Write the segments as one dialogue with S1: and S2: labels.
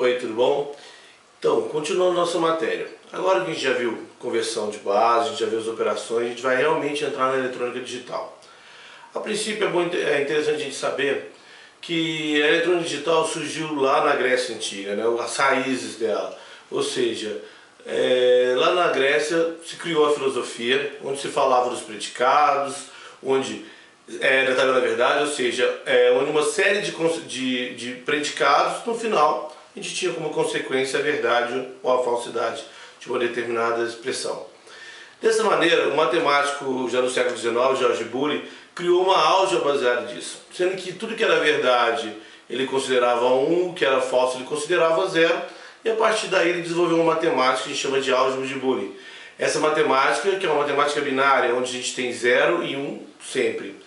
S1: Oi, tudo bom? Então, continuando nossa matéria. Agora que a gente já viu conversão de base, a gente já viu as operações, a gente vai realmente entrar na eletrônica digital. A princípio é interessante a gente saber que a eletrônica digital surgiu lá na Grécia Antiga, né? As raízes dela. Ou seja, lá na Grécia se criou a filosofia, onde se falava dos predicados, onde da tabela da verdade, ou seja, onde uma série de predicados, no final, a gente tinha como consequência a verdade ou a falsidade de uma determinada expressão. Dessa maneira, o matemático, já no século XIX, George Boole, criou uma álgebra baseada nisso, sendo que tudo que era verdade ele considerava 1, o que era falso ele considerava 0, e a partir daí ele desenvolveu uma matemática que a gente chama de álgebra de Boole. Essa matemática, que é uma matemática binária, onde a gente tem 0 e 1 sempre.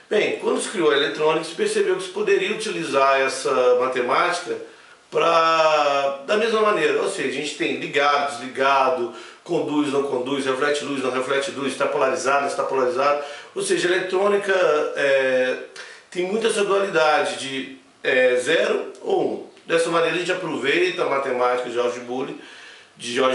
S1: Bem, quando se criou a eletrônica, se percebeu que se poderia utilizar essa matemática da mesma maneira, ou seja, a gente tem ligado, desligado, conduz, não conduz, reflete luz, não reflete luz, está polarizado, está polarizado, ou seja, a eletrônica tem muita essa dualidade de 0 ou 1. Dessa maneira a gente aproveita a matemática de George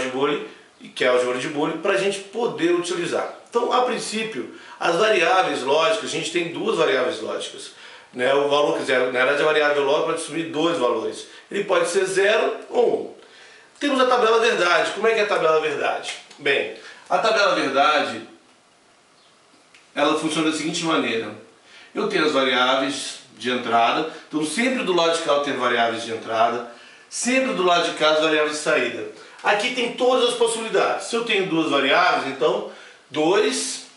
S1: Boole, que é a álgebra de Boole, para a gente poder utilizar. Então, a princípio, as variáveis lógicas, a gente tem duas variáveis lógicas. Né? O valor, na verdade, a variável lógica pode assumir dois valores. Ele pode ser 0 ou 1. Temos a tabela verdade. Como é que é a tabela verdade? Bem, a tabela verdade, ela funciona da seguinte maneira. Eu tenho as variáveis de entrada, então sempre do lado de cá eu tenho variáveis de entrada, sempre do lado de cá as variáveis de saída. Aqui tem todas as possibilidades. Se eu tenho duas variáveis, então 2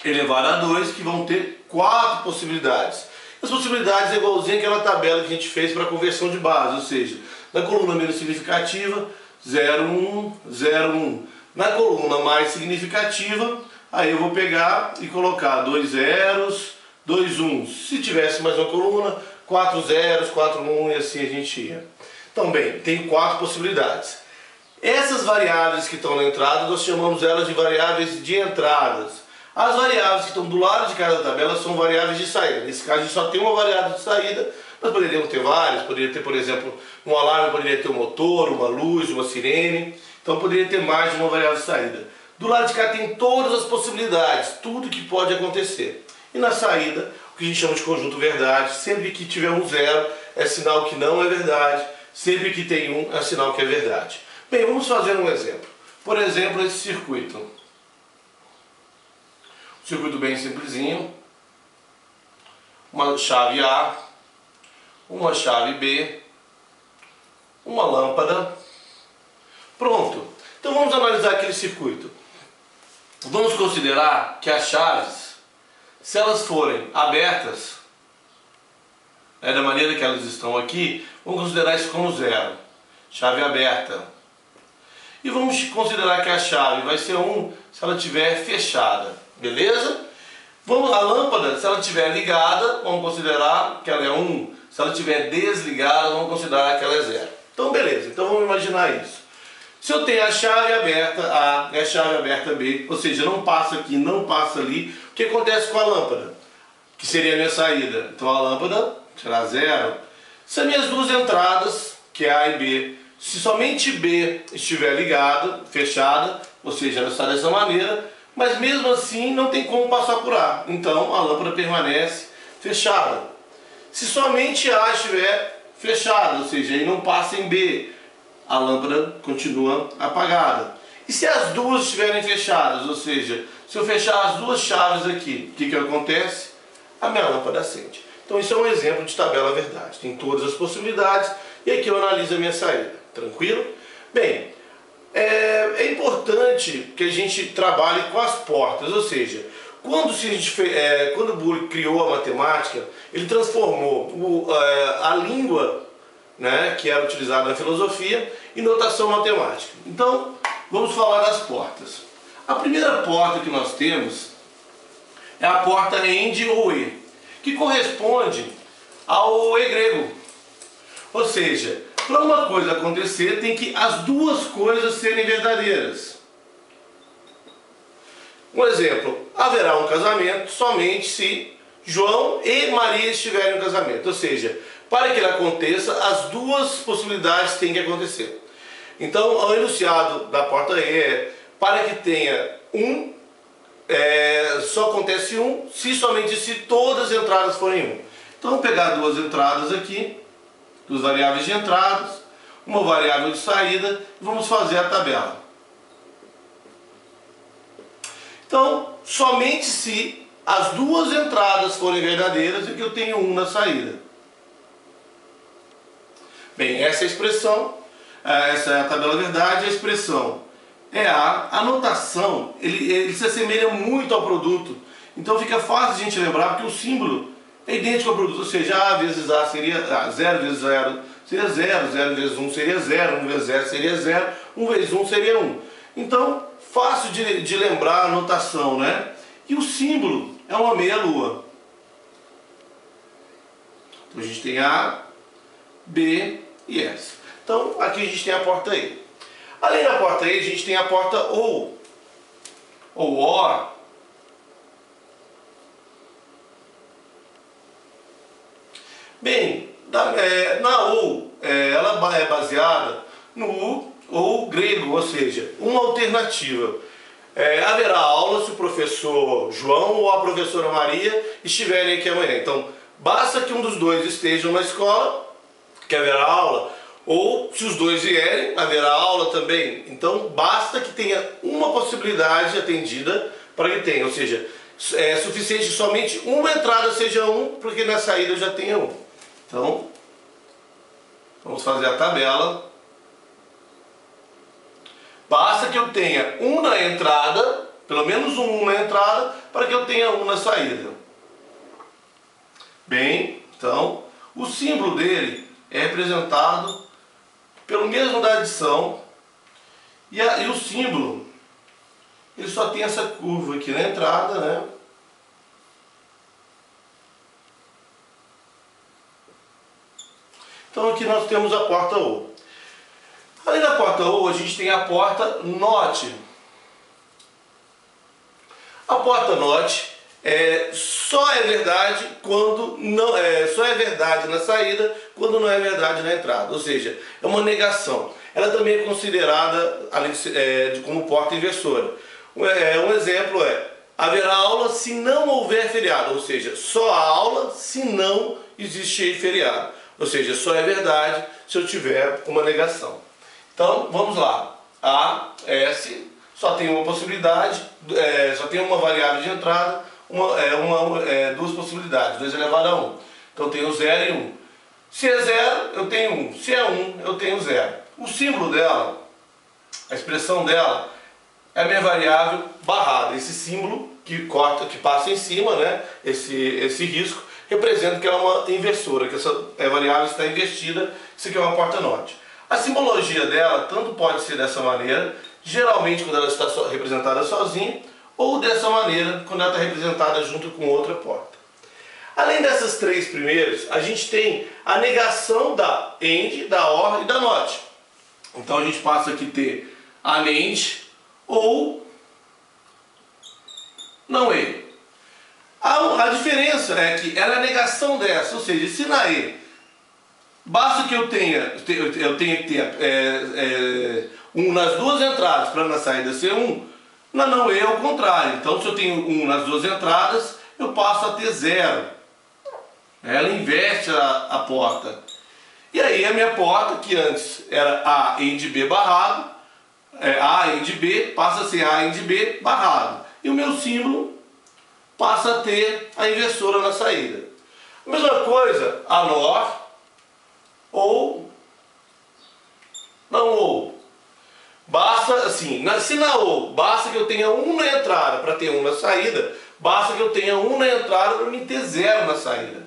S1: elevado a 2, que vão ter 4 possibilidades. As possibilidades é igualzinho àquela tabela que a gente fez para conversão de base, ou seja, na coluna menos significativa, 0, 1, 0, 1. Na coluna mais significativa, aí eu vou pegar e colocar 2 zeros, 2 1s. Se tivesse mais uma coluna, 4 zeros, 4 1 e assim a gente ia. Então, bem, tem 4 possibilidades. Essas variáveis que estão na entrada, nós chamamos elas de variáveis de entradas. As variáveis que estão do lado de cada tabela são variáveis de saída. Nesse caso, a gente só tem uma variável de saída, mas poderíamos ter várias. Poderia ter, por exemplo, um alarme, poderia ter um motor, uma luz, uma sirene. Então, poderia ter mais de uma variável de saída. Do lado de cá tem todas as possibilidades, tudo que pode acontecer. E na saída, o que a gente chama de conjunto verdade, sempre que tiver um 0 é sinal que não é verdade, sempre que tem 1 é sinal que é verdade. Bem, vamos fazer um exemplo. Por exemplo, esse circuito. Um circuito bem simplesinho. Uma chave A, uma chave B, uma lâmpada. Pronto. Então vamos analisar aquele circuito. Vamos considerar que as chaves, se elas forem abertas, da maneira que elas estão aqui, vamos considerar isso como 0. Chave aberta. E vamos considerar que a chave vai ser 1 se ela estiver fechada. Beleza? A lâmpada, se ela estiver ligada, vamos considerar que ela é 1. Se ela estiver desligada, vamos considerar que ela é 0. Então, beleza. Então, vamos imaginar isso. Se eu tenho a chave aberta A e a chave aberta B, ou seja, não passa aqui, não passa ali, o que acontece com a lâmpada? Que seria a minha saída. Então, a lâmpada será 0. Se as minhas duas entradas, que é A e B, se somente B estiver ligada, fechada, ou seja, ela está dessa maneira, mas mesmo assim não tem como passar por A. Então a lâmpada permanece fechada. Se somente A estiver fechada, ou seja, aí não passa em B, a lâmpada continua apagada. E se as duas estiverem fechadas, ou seja, se eu fechar as duas chaves aqui, o que acontece? A minha lâmpada acende. Então isso é um exemplo de tabela verdade. Tem todas as possibilidades e aqui eu analiso a minha saída. Tranquilo? Bem, é importante que a gente trabalhe com as portas, ou seja, quando Boole criou a matemática, ele transformou a língua, né, que era utilizada na filosofia em notação matemática. Então, vamos falar das portas. A primeira porta que nós temos é a porta AND ou E, que corresponde ao E grego. Ou seja, para uma coisa acontecer, tem que as duas coisas serem verdadeiras. Um exemplo, haverá um casamento somente se João e Maria estiverem no casamento. Ou seja, Para que ele aconteça, as duas possibilidades têm que acontecer. Então, o enunciado da porta E é: para que tenha um, só acontece um, se somente se todas as entradas forem um. Então, vamos pegar duas entradas aqui, duas variáveis de entradas, uma variável de saída, e vamos fazer a tabela. Então, somente se as duas entradas forem verdadeiras é que eu tenho um na saída. Bem, essa é a expressão, essa é a tabela verdade, a expressão é a notação, ele se assemelha muito ao produto, então fica fácil de a gente lembrar, porque o símbolo é idêntico ao produto, ou seja, A vezes A seria 0 vezes 0 seria 0, 0 vezes 1 seria 0, 1 vezes 0 seria 0, 1 vezes 1 seria 1. Então, fácil de lembrar a notação, né? E o símbolo é uma meia-lua. Então a gente tem A, B e S. Então aqui a gente tem a porta E. Além da porta E, a gente tem a porta OU, ou OR. Bem, na OU, ela é baseada no U ou grego, ou seja, uma alternativa. Haverá aula se o professor João ou a professora Maria estiverem aqui amanhã. Então, basta que um dos dois estejam na escola, que haverá aula, ou se os dois vierem, haverá aula também. Então, basta que tenha uma possibilidade atendida para que tenha, ou seja, é suficiente que somente uma entrada seja um, porque na saída eu já tenha um. Então, vamos fazer a tabela. Basta que eu tenha um na entrada, pelo menos um na entrada, para que eu tenha um na saída. Bem, então, o símbolo dele é representado pelo mesmo da adição. E o símbolo, ele só tem essa curva aqui na entrada, né? Então aqui nós temos a porta OU. Além da porta OU, a gente tem a porta NOT. A porta NOT só é verdade quando não só é verdade na saída quando não é verdade na entrada, ou seja, é uma negação. Ela também é considerada como porta inversora. Um exemplo haverá aula se não houver feriado, ou seja, só há aula se não existe feriado, ou seja, só é verdade se eu tiver uma negação. Então, vamos lá. A, S, só tem uma possibilidade, só tem uma variável de entrada, duas possibilidades, 2 elevado a 1. Então, eu tenho 0 e 1. Se é 0, eu tenho 1. Se é 1, eu tenho 0. O símbolo dela, a expressão dela, é a minha variável barrada. Esse símbolo que passa em cima, né, esse risco, representa que ela é uma inversora, que essa variável está invertida, isso aqui é uma porta NOT. A simbologia dela tanto pode ser dessa maneira, geralmente quando ela está representada sozinha, ou dessa maneira quando ela está representada junto com outra porta. Além dessas três primeiras, a gente tem a negação da AND, da OR e da NOT. Então a gente passa aqui a ter a AND ou não E. A diferença é que ela é a negação dessa, ou seja, se na E basta que eu tenha que ter um nas duas entradas para na saída ser 1, na não E é o contrário. Então se eu tenho 1 nas duas entradas, eu passo a ter 0. Ela inverte a porta. E aí a minha porta, que antes era A AND B barrado, A AND B passa a ser A AND B barrado. E o meu símbolo passa a ter a inversora na saída. A mesma coisa, a NOR ou não ou. Basta, assim, se na ou basta que eu tenha 1 na entrada para ter 1 na saída, basta que eu tenha 1 na entrada para me ter 0 na saída.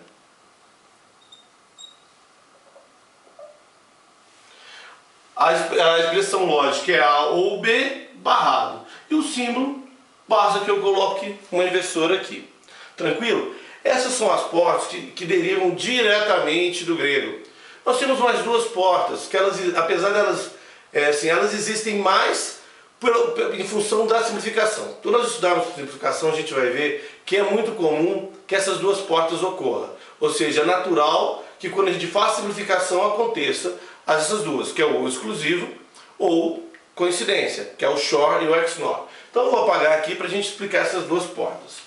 S1: A expressão lógica é A ou B barrado. E o símbolo, basta que eu coloque uma inversora aqui. Tranquilo? Essas são as portas que derivam diretamente do grego. Nós temos mais duas portas, que elas, apesar delas, elas existem mais em função da simplificação. Quando nós estudarmos simplificação, a gente vai ver que é muito comum que essas duas portas ocorram. Ou seja, é natural que quando a gente faz simplificação aconteça essas duas, que é o ou exclusivo ou coincidência, que é o XOR e o XNOR. Então eu vou apagar aqui para a gente explicar essas duas portas.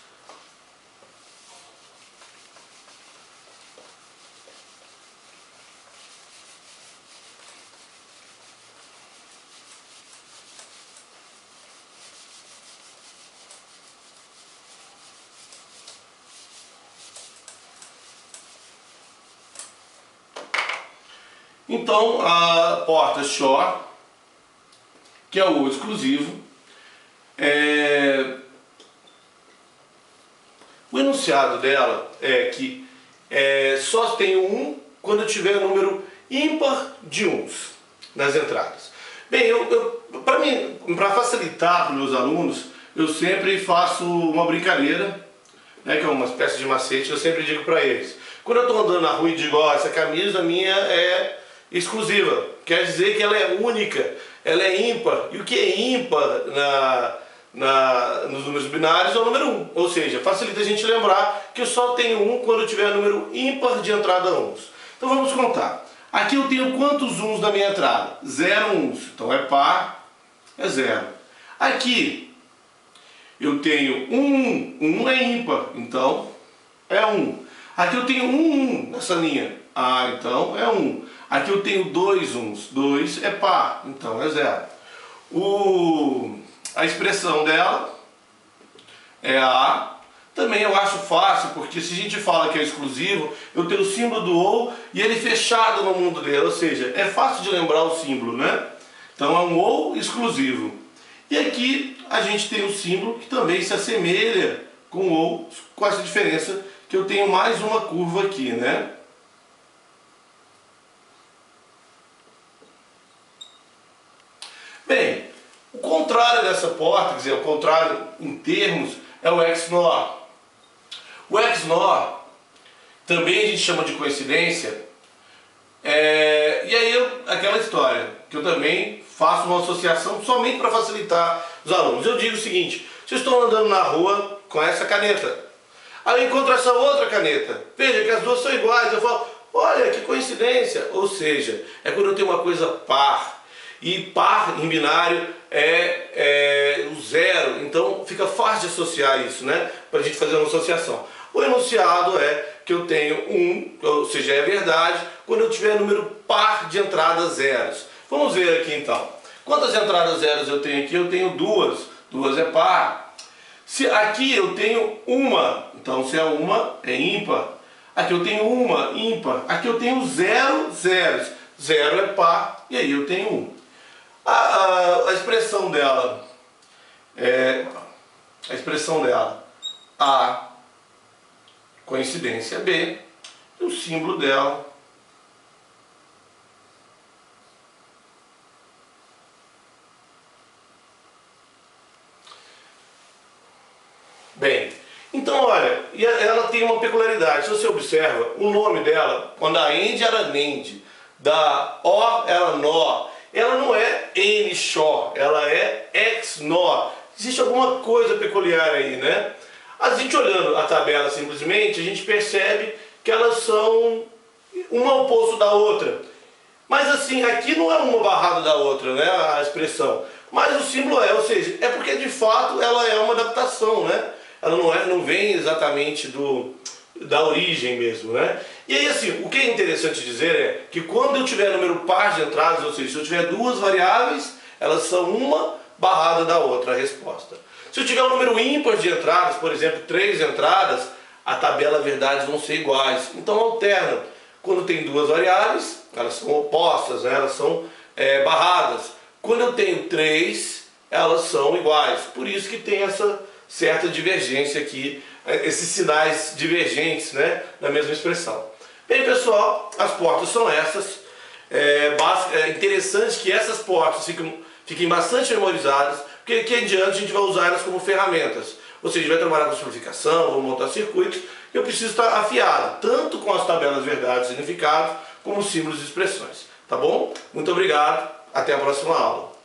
S1: Então, a porta XOR, que é o ou exclusivo, o enunciado dela é que só tem um quando tiver número ímpar de uns nas entradas. Bem, para facilitar para os meus alunos, eu sempre faço uma brincadeira, né, que é uma espécie de macete. Eu sempre digo para eles, quando eu estou andando na rua e digo, ó, essa camisa minha é exclusiva, quer dizer que ela é única, ela é ímpar, e o que é ímpar nos números binários é o número 1, ou seja, facilita a gente lembrar que eu só tenho 1 quando eu tiver número ímpar de entrada uns. Então vamos contar. Aqui eu tenho quantos uns na minha entrada? 0 uns, então é par, é 0. Aqui eu tenho 1 é ímpar, então é 1. Aqui eu tenho 1 nessa linha, então é 1. Aqui eu tenho 2 uns, 2 é par, então é 0. A expressão dela é A. Também eu acho fácil, porque se a gente fala que é exclusivo, eu tenho o símbolo do ou e ele fechado no mundo dele, ou seja, é fácil de lembrar o símbolo, né? Então é um ou exclusivo. E aqui a gente tem o símbolo que também se assemelha com o ou, com essa diferença que eu tenho mais uma curva aqui, né? Bem, o contrário dessa porta, quer dizer, o contrário em termos, é o XNOR. O XNOR também a gente chama de coincidência, e aí aquela história, que eu também faço uma associação somente para facilitar os alunos. Eu digo o seguinte, vocês estão andando na rua com essa caneta, aí eu encontro essa outra caneta, veja que as duas são iguais, eu falo, olha que coincidência, ou seja, é quando eu tenho uma coisa par. E par em binário é o 0, então fica fácil de associar isso, né? Para a gente fazer uma associação. O enunciado é que eu tenho 1, ou seja, é verdade, quando eu tiver número par de entradas zeros. Vamos ver aqui então. Quantas entradas zeros eu tenho aqui? Eu tenho 2. 2 é par. Se aqui eu tenho uma, então se é uma, é ímpar. Aqui eu tenho uma, ímpar. Aqui eu tenho 0 zeros. 0 é par, e aí eu tenho 1. A expressão dela A, coincidência B, e o símbolo dela bem. Então olha, e ela tem uma peculiaridade. Se você observa, o nome dela, quando a end era NEND, da O era NO, ela não é NXOR, ela é XNOR. Existe alguma coisa peculiar aí, né? A gente olhando a tabela simplesmente, a gente percebe que elas são uma oposto da outra. Mas assim, aqui não é uma barrada da outra, né, a expressão. Mas o símbolo ou seja, é porque de fato ela é uma adaptação, né? Ela não vem exatamente da origem mesmo, né? E aí assim, o que é interessante dizer é que quando eu tiver número par de entradas, ou seja, se eu tiver duas variáveis, elas são uma barrada da outra, a resposta. Se eu tiver um número ímpar de entradas, por exemplo, 3 entradas, a tabela verdades vão ser iguais. Então alterna. Quando tem duas variáveis, elas são opostas, né? Elas são barradas. Quando eu tenho 3, elas são iguais. Por isso que tem essa certa divergência aqui, esses sinais divergentes, né, na mesma expressão. Bem, pessoal, as portas são essas. É interessante que essas portas fiquem bastante memorizadas, porque aqui em diante a gente vai usar elas como ferramentas. Ou seja, a gente vai trabalhar com simplificação, vou montar circuitos, e eu preciso estar afiado, tanto com as tabelas verdades e significados, como símbolos e expressões. Tá bom? Muito obrigado, até a próxima aula.